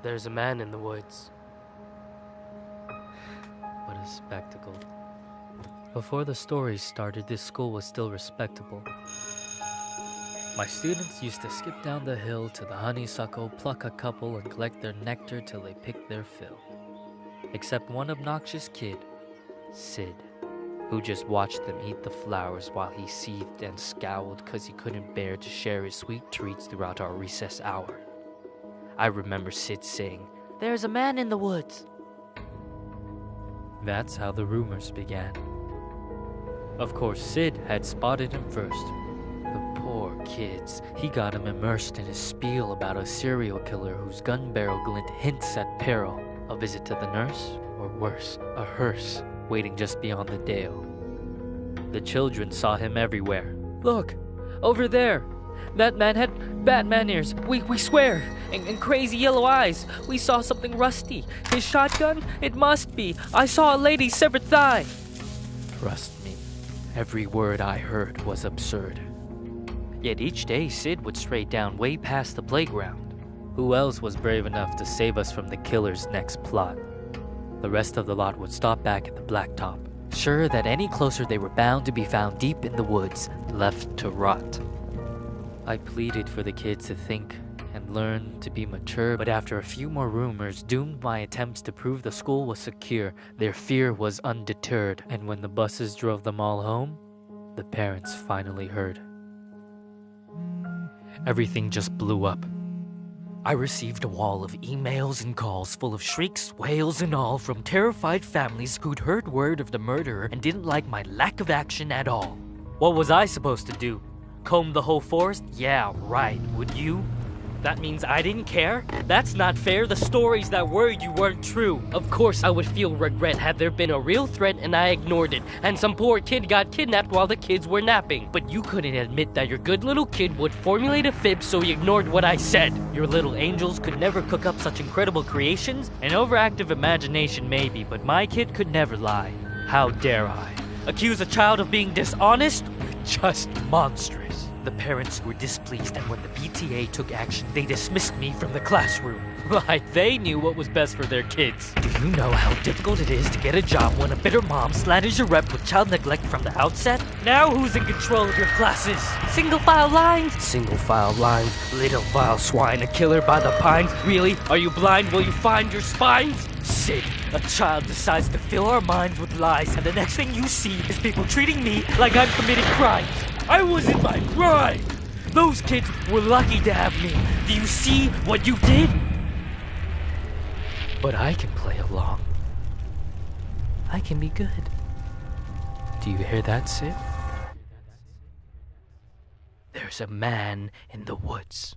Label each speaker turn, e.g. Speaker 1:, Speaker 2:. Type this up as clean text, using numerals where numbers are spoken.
Speaker 1: There's a man in the woods. What a spectacle. Before the story started, this school was still respectable. My students used to skip down the hill to the honeysuckle, pluck a couple, and collect their nectar till they picked their fill. Except one obnoxious kid, Sid, who just watched them eat the flowers while he seethed and scowled because he couldn't bear to share his sweet treats throughout our recess hour. I remember Sid saying, "There's a man in the woods." That's how the rumors began. Of course, Sid had spotted him first. The poor kids. He got him immersed in his spiel about a serial killer whose gun barrel glint hints at peril. A visit to the nurse, or worse, a hearse, waiting just beyond the dale. The children saw him everywhere. "Look, over there. That man had Batman ears. We swear. And crazy yellow eyes. We saw something rusty. His shotgun? It must be. I saw a lady's severed thigh." Trust me, every word I heard was absurd. Yet each day Sid would stray down way past the playground. Who else was brave enough to save us from the killer's next plot? The rest of the lot would stop back at the blacktop, sure that any closer they were bound to be found deep in the woods, left to rot. I pleaded for the kids to think and learn to be mature, but after a few more rumors doomed my attempts to prove the school was secure, their fear was undeterred, and when the buses drove them all home, the parents finally heard. Everything just blew up. I received a wall of emails and calls full of shrieks, wails, and all from terrified families who'd heard word of the murderer and didn't like my lack of action at all. What was I supposed to do? Comb the whole forest? Yeah, right. Would you? That means I didn't care? That's not fair. The stories that were you weren't true. Of course I would feel regret had there been a real threat and I ignored it, and some poor kid got kidnapped while the kids were napping. But you couldn't admit that your good little kid would formulate a fib, so you ignored what I said. Your little angels could never cook up such incredible creations. An overactive imagination maybe, but my kid could never lie. How dare I? Accuse a child of being dishonest? Just monstrous. The parents were displeased, and when the PTA took action, they dismissed me from the classroom. Like they knew what was best for their kids. Do you know how difficult it is to get a job when a bitter mom slanders your rep with child neglect from the outset? Now who's in control of your classes? Single file lines? Single file lines. Little vile swine, a killer by the pines. Really? Are you blind? Will you find your spines? Sid, a child decides to fill our minds with lies, and the next thing you see is people treating me like I'm committing crimes. I was in my prime. Those kids were lucky to have me. Do you see what you did? But I can play along. I can be good. Do you hear that, Sid? There's a man in the woods.